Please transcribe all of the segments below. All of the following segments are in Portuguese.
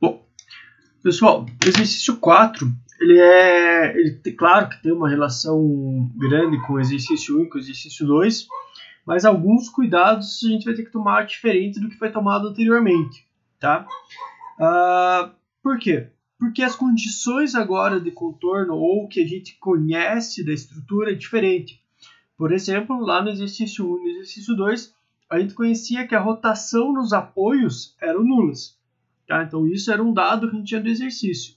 Bom, pessoal, o exercício 4, claro que tem uma relação grande com o exercício 1 e com o exercício 2, mas alguns cuidados a gente vai ter que tomar diferente do que foi tomado anteriormente, tá? Por quê? Porque as condições agora de contorno ou que a gente conhece da estrutura é diferente. Por exemplo, lá no exercício 1 e no exercício 2, a gente conhecia que a rotação nos apoios eram nulas. Tá? Então isso era um dado que a gente tinha do exercício.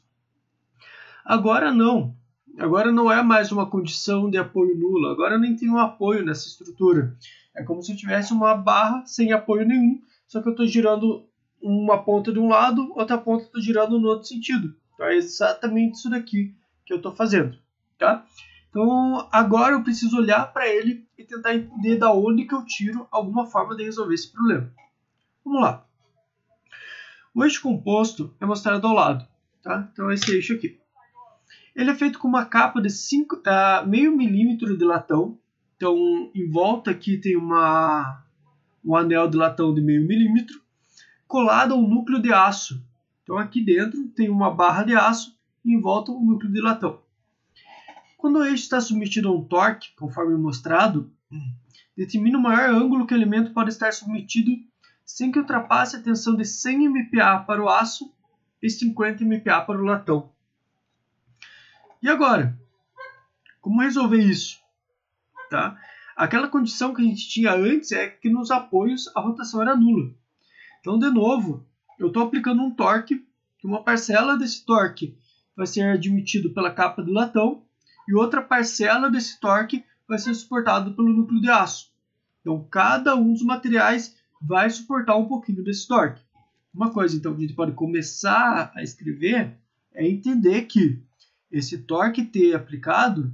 Agora não. Agora não é mais uma condição de apoio nulo. Agora nem tem um apoio nessa estrutura. É como se eu tivesse uma barra sem apoio nenhum, só que eu estou girando uma ponta de um lado, outra ponta estou girando no outro sentido. Então é exatamente isso daqui que eu estou fazendo. Tá? Então agora eu preciso olhar para ele e tentar entender da onde que eu tiro alguma forma de resolver esse problema. Vamos lá. O eixo composto é mostrado ao lado. Tá? Então esse eixo aqui. Ele é feito com uma capa de meio milímetro de latão. Então, em volta aqui tem um anel de latão de meio milímetro, colado ao núcleo de aço. Então, aqui dentro tem uma barra de aço e em volta um núcleo de latão. Quando o eixo está submetido a um torque, conforme mostrado, determina o maior ângulo que o elemento pode estar submetido sem que ultrapasse a tensão de 100 MPa para o aço e 50 MPa para o latão. E agora? Como resolver isso? Tá? Aquela condição que a gente tinha antes é que nos apoios a rotação era nula. Então, de novo, eu estou aplicando um torque, que uma parcela desse torque vai ser admitido pela capa de latão e outra parcela desse torque vai ser suportado pelo núcleo de aço. Então, cada um dos materiais vai suportar um pouquinho desse torque. Uma coisa, então, que a gente pode começar a escrever é entender que esse torque T aplicado,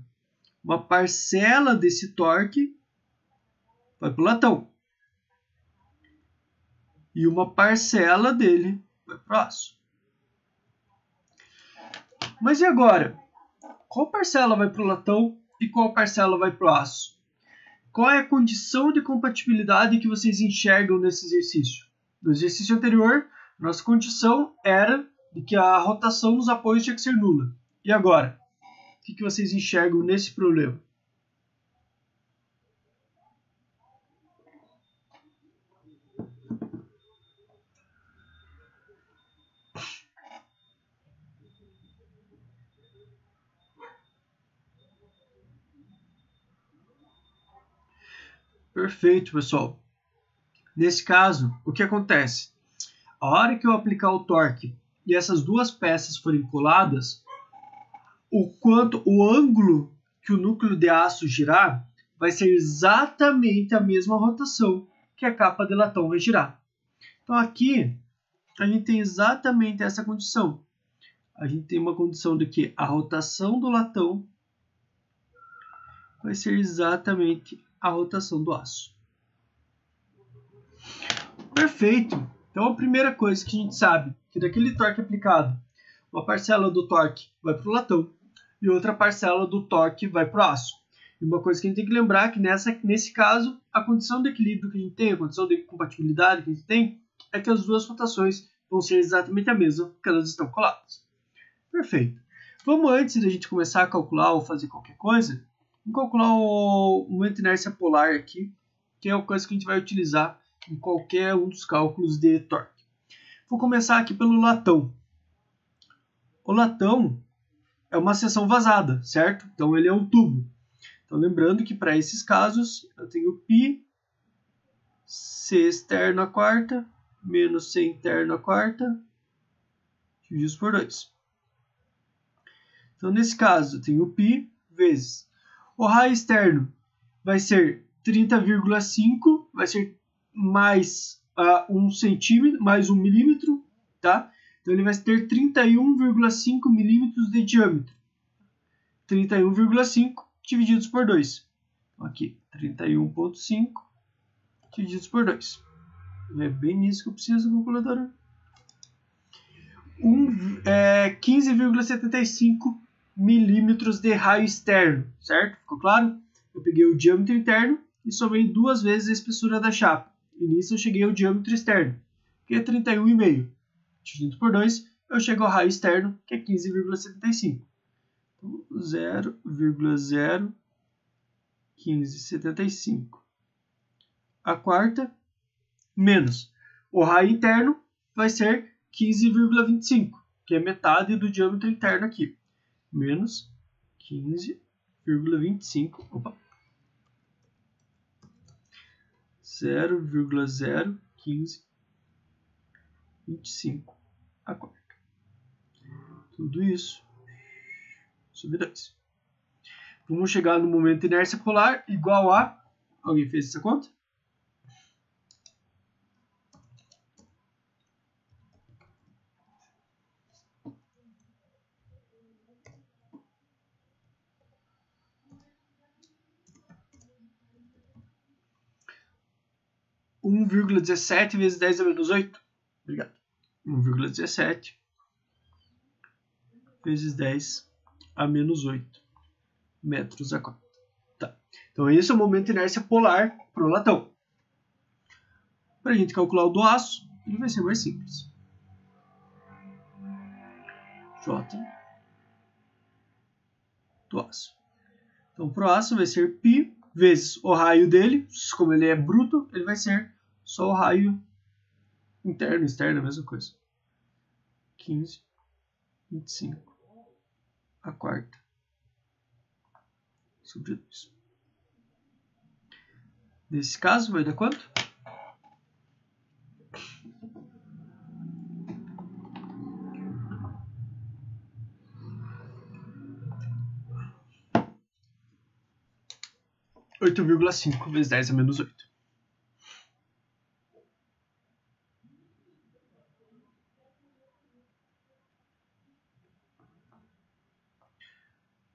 uma parcela desse torque vai para o latão. E uma parcela dele vai para o aço. Mas e agora? Qual parcela vai para o latão e qual parcela vai para o aço? Qual é a condição de compatibilidade que vocês enxergam nesse exercício? No exercício anterior, nossa condição era de que a rotação nos apoios tinha que ser nula. E agora? O que vocês enxergam nesse problema? Perfeito, pessoal. Nesse caso, o que acontece? A hora que eu aplicar o torque e essas duas peças forem coladas, o ângulo que o núcleo de aço girar vai ser exatamente a mesma rotação que a capa de latão vai girar. Então aqui a gente tem exatamente essa condição. A gente tem uma condição de que a rotação do latão vai ser exatamente a rotação do aço. Perfeito! Então a primeira coisa que a gente sabe que daquele torque aplicado, uma parcela do torque vai para o latão e outra parcela do torque vai para o aço. E uma coisa que a gente tem que lembrar é que nesse caso, a condição de equilíbrio que a gente tem, a condição de compatibilidade que a gente tem, é que as duas rotações vão ser exatamente a mesma, porque elas estão coladas. Perfeito. Vamos, antes de a gente começar a calcular ou fazer qualquer coisa, vamos calcular o momento de inércia polar aqui, que é a coisa que a gente vai utilizar em qualquer um dos cálculos de torque. Vou começar aqui pelo latão. O latão é uma seção vazada, certo? Então ele é um tubo. Então lembrando que para esses casos eu tenho π C externo à quarta menos C interno à quarta dividido por 2. Então nesse caso eu tenho π vezes o raio externo vai ser 30,5, vai ser mais 1 centímetro, mais 1 milímetro, tá? Então ele vai ter 31,5 milímetros de diâmetro. 31,5 divididos por 2. Aqui, 31,5 divididos por 2. É bem nisso que eu preciso, calculadora. 15,75 milímetros de raio externo, certo? Ficou claro? Eu peguei o diâmetro interno e somei 2 vezes a espessura da chapa. E nisso eu cheguei ao diâmetro externo, que é 31,5. dividido por 2, eu chego ao raio externo, que é 15,75. Então, 0,01575. A quarta, menos. O raio interno vai ser 15,25, que é metade do diâmetro interno aqui. Menos 15,25. Opa. 0,01525 a quarta. Tudo isso sobre 2. Vamos chegar no momento de inércia polar igual a... Alguém fez essa conta? — 1,17 vezes 10 a menos 8. Obrigado. 1,17 vezes 10 a menos 8 metros a quadro. Tá. Então, esse é o momento de inércia polar para o latão. Para a gente calcular o do aço, ele vai ser mais simples. J do aço. Então, para o aço vai ser π vezes o raio dele, como ele é bruto, ele vai ser só o raio interno, externo, a mesma coisa. 15,25 a quarta sobre 2. Nesse caso, vai dar quanto? — 8,5 vezes 10 a menos 8.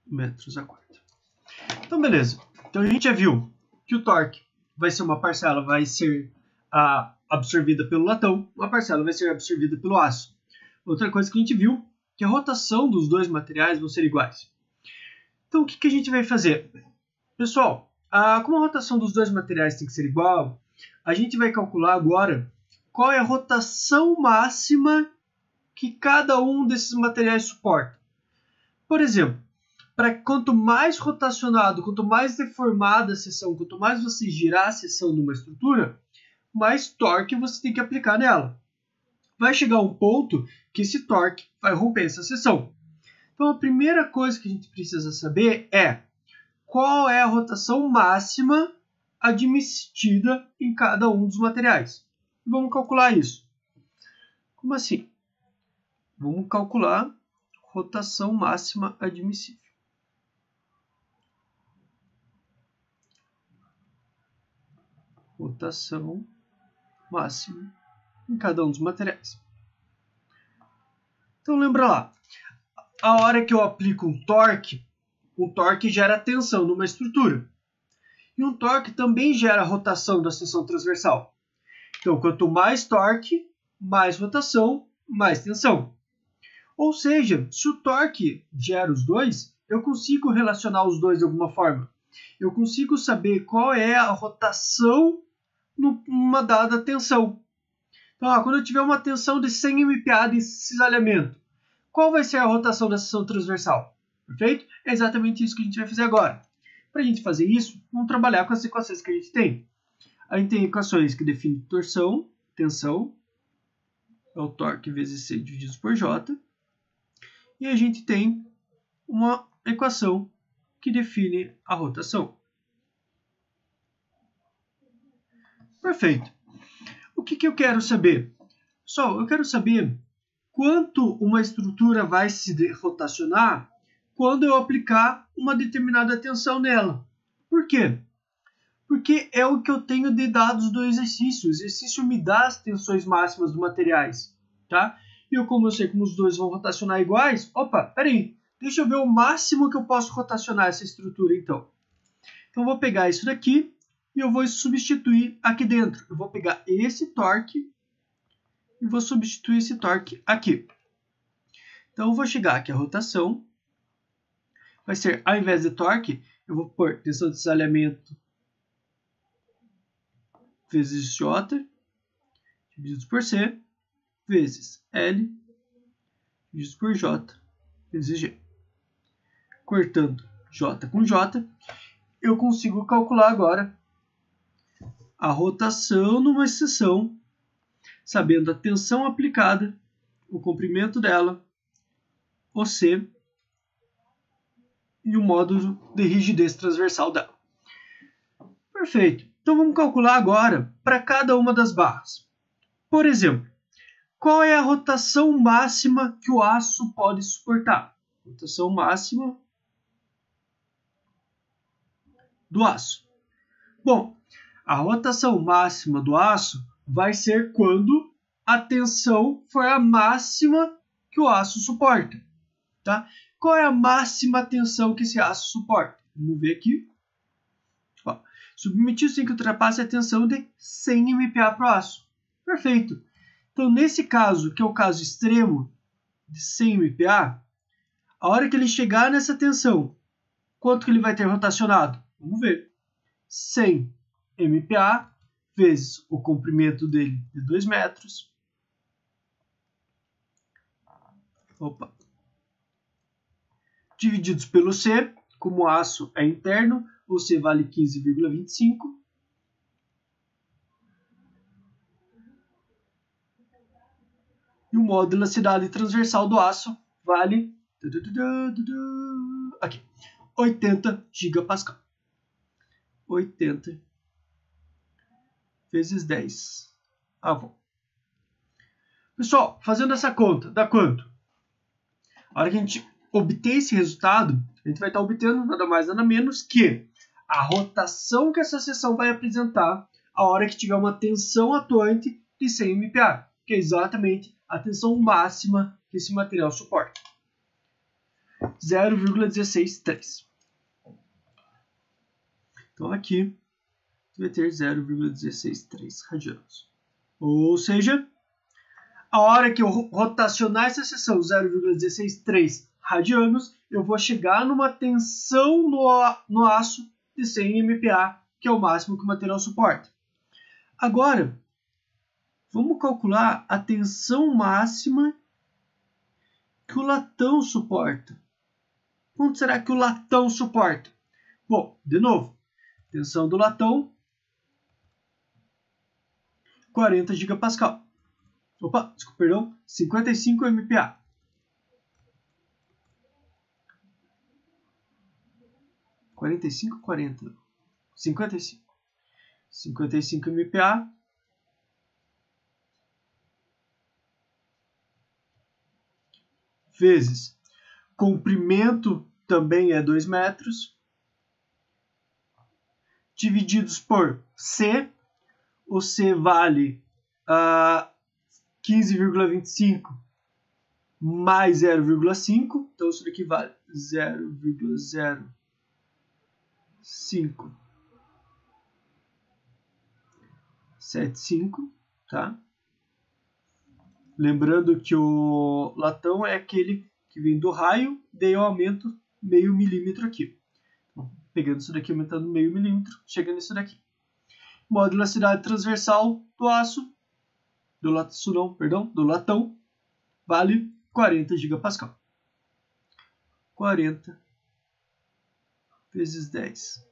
Metros a quarta. Então, beleza. Então, a gente já viu que o torque vai ser uma parcela, vai ser absorvida pelo latão, uma parcela vai ser absorvida pelo aço. Outra coisa que a gente viu, que a rotação dos dois materiais vão ser iguais. Então, o que a gente vai fazer? Pessoal, como a rotação dos dois materiais tem que ser igual, a gente vai calcular agora qual é a rotação máxima que cada um desses materiais suporta. Por exemplo, para quanto mais rotacionado, quanto mais deformada a seção, quanto mais você girar a seção de uma estrutura, mais torque você tem que aplicar nela. Vai chegar um ponto que esse torque vai romper essa seção. Então, a primeira coisa que a gente precisa saber é qual é a rotação máxima admitida em cada um dos materiais. Vamos calcular isso. Como assim? Vamos calcular rotação máxima admissível. Rotação máxima em cada um dos materiais. Então, lembra lá. A hora que eu aplico um torque gera tensão numa estrutura. E um torque também gera rotação da seção transversal. Então, quanto mais torque, mais rotação, mais tensão. Ou seja, se o torque gera os dois, eu consigo relacionar os dois de alguma forma. Eu consigo saber qual é a rotação numa dada tensão. Então, quando eu tiver uma tensão de 100 MPa de cisalhamento, qual vai ser a rotação da seção transversal? Perfeito? É exatamente isso que a gente vai fazer agora. Para a gente fazer isso, vamos trabalhar com as equações que a gente tem. A gente tem equações que definem torção, tensão, é o torque vezes C dividido por J. E a gente tem uma equação que define a rotação. Perfeito. O que eu quero saber? Pessoal, eu quero saber quanto uma estrutura vai se rotacionar quando eu aplicar uma determinada tensão nela. Por quê? Porque é o que eu tenho de dados do exercício. O exercício me dá as tensões máximas dos materiais. Tá? E como eu sei como os dois vão rotacionar iguais, peraí, deixa eu ver o máximo que eu posso rotacionar essa estrutura então. Então eu vou pegar isso daqui e eu vou substituir aqui dentro. Eu vou pegar esse torque e vou substituir esse torque aqui. Então eu vou chegar aqui a rotação. Vai ser, ao invés de torque, eu vou pôr tensão de cisalhamento vezes J, dividido por C. vezes L dividido por J vezes G. Cortando J com J, eu consigo calcular agora a rotação numa seção, sabendo a tensão aplicada, o comprimento dela, o C e o módulo de rigidez transversal dela. Perfeito. Então vamos calcular agora para cada uma das barras. Por exemplo, qual é a rotação máxima que o aço pode suportar? Rotação máxima do aço. Bom, a rotação máxima do aço vai ser quando a tensão for a máxima que o aço suporta. Tá? Qual é a máxima tensão que esse aço suporta? Vamos ver aqui. Ó, submetido sem que ultrapasse a tensão de 100 MPa para o aço. Perfeito. Então, nesse caso, que é o caso extremo de 100 MPa, a hora que ele chegar nessa tensão, quanto que ele vai ter rotacionado? Vamos ver. 100 MPa vezes o comprimento dele de 2 metros. Opa. Divididos pelo C, como o aço é interno, o C vale 15,25. E o módulo de elasticidade transversal do aço vale aqui, 80 gigapascal. 80 vezes 10 avô. Pessoal, fazendo essa conta, dá quanto? A hora que a gente obter esse resultado, a gente vai estar obtendo nada mais nada menos que a rotação que essa seção vai apresentar a hora que tiver uma tensão atuante de 100 MPa, que é exatamente a tensão máxima que esse material suporta. 0,163. Então aqui vai ter 0,163 radianos. Ou seja, a hora que eu rotacionar essa seção 0,163 radianos, eu vou chegar numa tensão no aço de 100 MPa, que é o máximo que o material suporta. Agora, vamos calcular a tensão máxima que o latão suporta. Quanto será que o latão suporta? Bom, de novo, tensão do latão, 40 gigapascal. Opa, desculpa, perdão, 55 MPa. 45, 40. 55. 55 MPa. Vezes comprimento também é 2 metros. Divididos por C. O C vale 15,25 mais 0,5. Então isso daqui vale 0,0575, tá? Lembrando que o latão é aquele que vem do raio, daí eu aumento meio milímetro aqui. Então, pegando isso daqui, aumentando meio milímetro, chegando nisso daqui. Módulo de elasticidade transversal do aço, do latão, vale 40 gigapascal. 40 vezes 10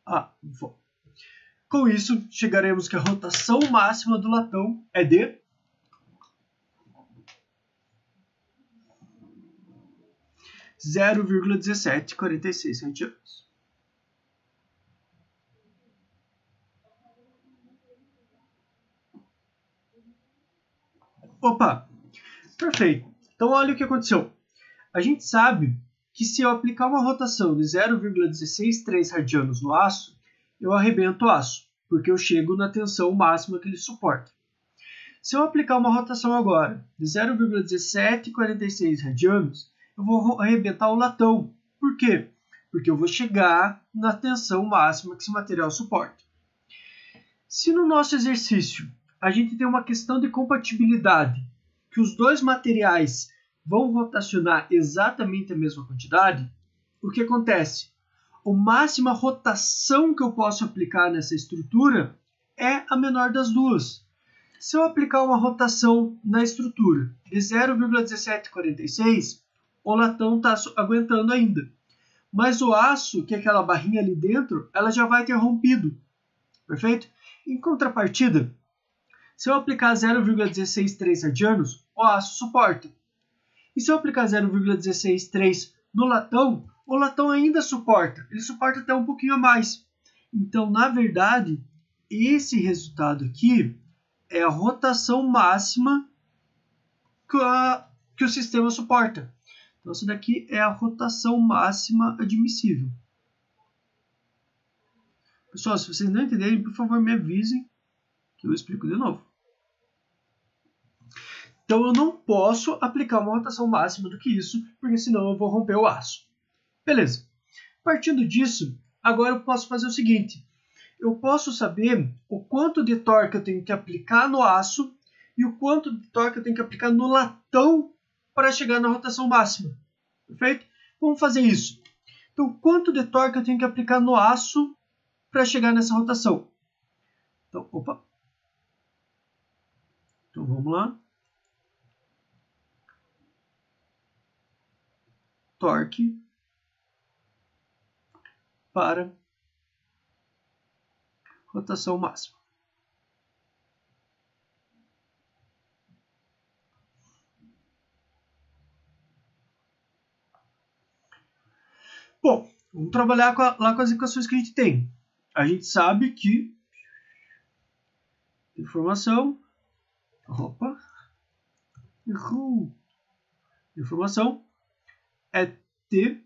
avô. Com isso, chegaremos que a rotação máxima do latão é de 0,1746 radianos. Opa, perfeito. Então olha o que aconteceu. A gente sabe que se eu aplicar uma rotação de 0,163 radianos no aço, eu arrebento o aço, porque eu chego na tensão máxima que ele suporta. Se eu aplicar uma rotação agora de 0,1746 radianos, eu vou arrebentar o latão. Por quê? Porque eu vou chegar na tensão máxima que esse material suporta. Se no nosso exercício a gente tem uma questão de compatibilidade, que os dois materiais vão rotacionar exatamente a mesma quantidade, o que acontece? A máxima rotação que eu posso aplicar nessa estrutura é a menor das duas. Se eu aplicar uma rotação na estrutura de 0,1746, o latão está aguentando ainda. Mas o aço, que é aquela barrinha ali dentro, ela já vai ter rompido. Perfeito? Em contrapartida, se eu aplicar 0,163 radianos, o aço suporta. E se eu aplicar 0,163 no latão, o latão ainda suporta. Ele suporta até um pouquinho a mais. Então, na verdade, esse resultado aqui é a rotação máxima que o sistema suporta. Então, isso daqui é a rotação máxima admissível. Pessoal, se vocês não entenderem, por favor, me avisem que eu explico de novo. Então, eu não posso aplicar uma rotação máxima do que isso, porque senão eu vou romper o aço. Beleza. Partindo disso, agora eu posso fazer o seguinte. Eu posso saber o quanto de torque eu tenho que aplicar no aço e o quanto de torque eu tenho que aplicar no latão para chegar na rotação máxima. Perfeito? Vamos fazer isso. Então, quanto de torque eu tenho que aplicar no aço para chegar nessa rotação? Então, Então, vamos lá. Torque para rotação máxima. Bom, vamos trabalhar lá com as equações que a gente tem. A gente sabe que informação é T,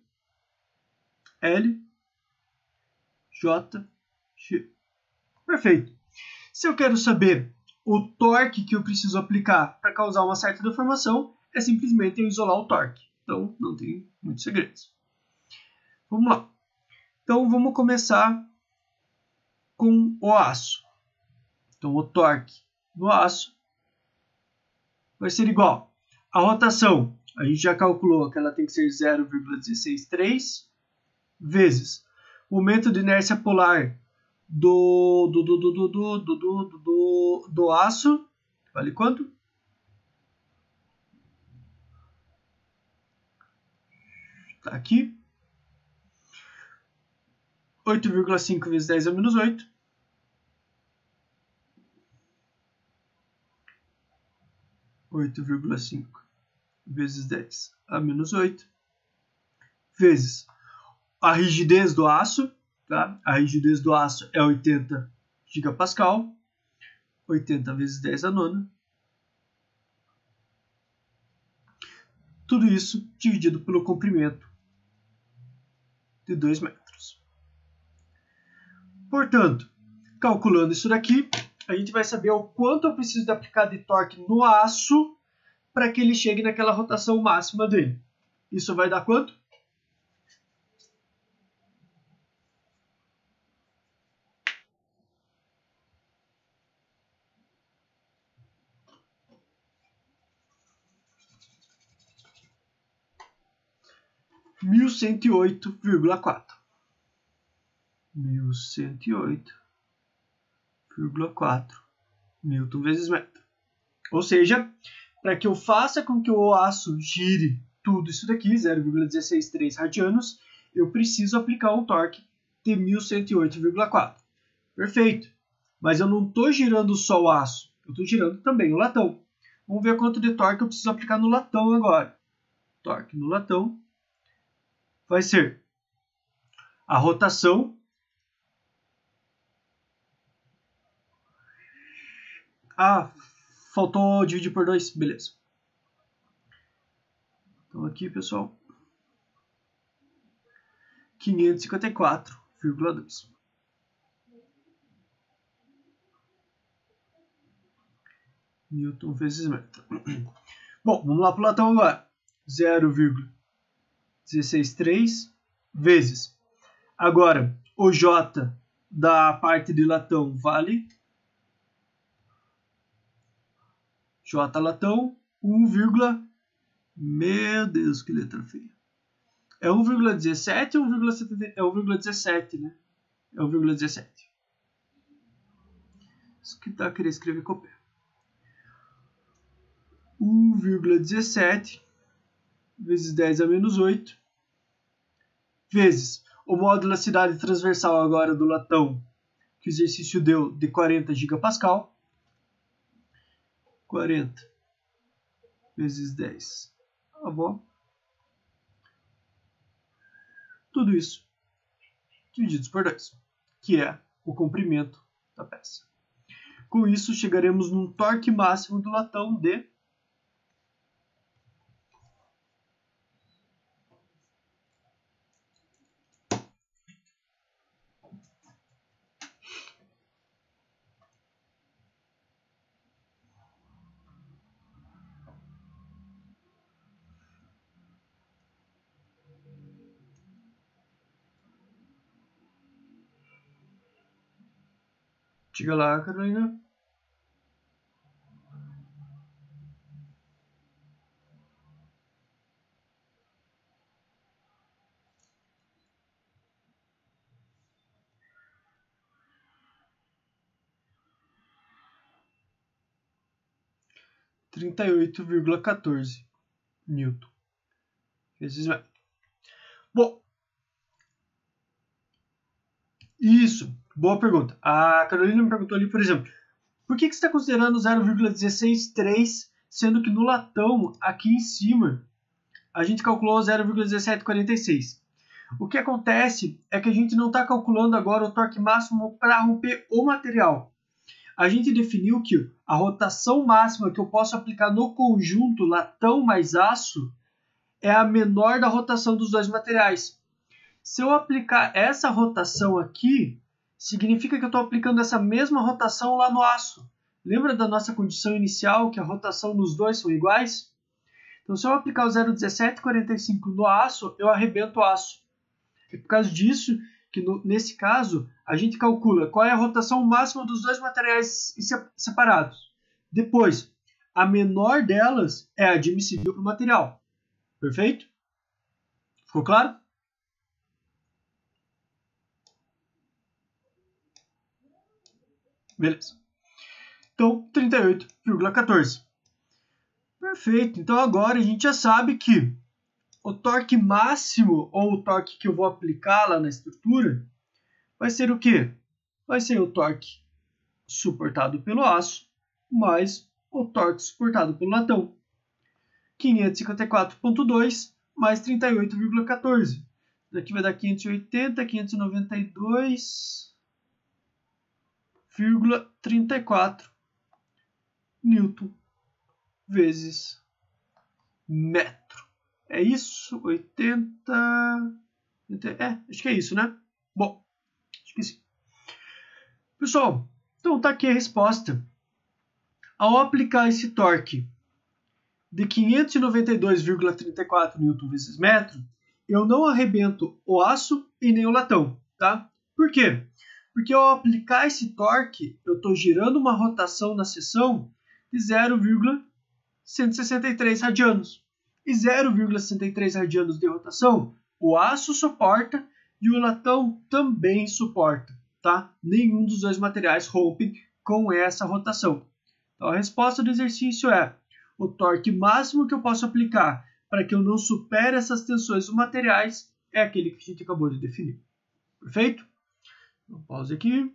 L, J, G. Perfeito. Se eu quero saber o torque que eu preciso aplicar para causar uma certa deformação, é simplesmente eu isolar o torque. Então, não tem muitos segredos. Vamos lá. Então, vamos começar com o aço. Então, o torque no aço vai ser igual. A rotação, a gente já calculou que ela tem que ser 0,163 vezes o momento de inércia polar do aço, vale quanto? Tá aqui. 8,5 vezes 10 a menos 8. 8,5 vezes 10 a menos 8 vezes a rigidez do aço, tá? A rigidez do aço é 80 gigapascal, 80 vezes 10 a nona. Tudo isso dividido pelo comprimento de 2 metros. Portanto, calculando isso daqui, a gente vai saber o quanto eu preciso de aplicar de torque no aço para que ele chegue naquela rotação máxima dele. Isso vai dar quanto? Mil cento e oito vírgula quatro Newton vezes metro. Ou seja, para que eu faça com que o aço gire tudo isso daqui, 0,163 radianos, eu preciso aplicar um torque de 1108,4. Perfeito. Mas eu não estou girando só o aço, eu estou girando também o latão. Vamos ver quanto de torque eu preciso aplicar no latão agora. Torque no latão vai ser a rotação faltou dividir por 2, beleza. Então aqui, pessoal, 554,2. Newton vezes metro. Bom, vamos lá para o latão agora. 0,163 vezes. Agora, o J da parte de latão vale J latão 1, meu Deus, que letra feia. É 1,17 ou 1,70? É 1,17, né? É 1,17. Isso que tá querendo escrever com o pé. 1,17 vezes 10 a menos 8 vezes o módulo da cidade transversal agora do latão, que o exercício deu de 40 gigapascal. 40 vezes 10, tá bom? Tudo isso divididos por 2, que é o comprimento da peça. Com isso, chegaremos num torque máximo do latão de 38,14 Newton vezes metro. Bom, isso, boa pergunta. A Carolina me perguntou ali, por exemplo, por que você está considerando 0,163, sendo que no latão, aqui em cima, a gente calculou 0,1746? O que acontece é que a gente não está calculando agora o torque máximo para romper o material. A gente definiu que a rotação máxima que eu posso aplicar no conjunto latão mais aço é a menor da rotação dos dois materiais. Se eu aplicar essa rotação aqui, significa que eu estou aplicando essa mesma rotação lá no aço. Lembra da nossa condição inicial, que a rotação nos dois são iguais? Então, se eu aplicar o 0,1745 no aço, eu arrebento o aço. É por causa disso que, nesse caso, a gente calcula qual é a rotação máxima dos dois materiais separados. Depois, a menor delas é admissível para o material. Perfeito? Ficou claro? Beleza. Então, 38,14. Perfeito. Então, agora a gente já sabe que o torque máximo, ou o torque que eu vou aplicar lá na estrutura, vai ser o quê? Vai ser o torque suportado pelo aço, mais o torque suportado pelo latão. 554,2 mais 38,14. Daqui vai dar 580, 592,34 Newton vezes metro. É isso? 80... acho que é isso, né? Bom, acho que sim. Pessoal, então tá aqui a resposta. Ao aplicar esse torque de 592,34 Newton vezes metro, eu não arrebento o aço e nem o latão, tá? Por quê? Porque ao aplicar esse torque, eu estou girando uma rotação na seção de 0,163 radianos. E 0,63 radianos de rotação, o aço suporta e o latão também suporta, tá? Nenhum dos dois materiais rompe com essa rotação. Então, a resposta do exercício é: o torque máximo que eu posso aplicar para que eu não supere essas tensões dos materiais é aquele que a gente acabou de definir. Perfeito? Então, pause aqui.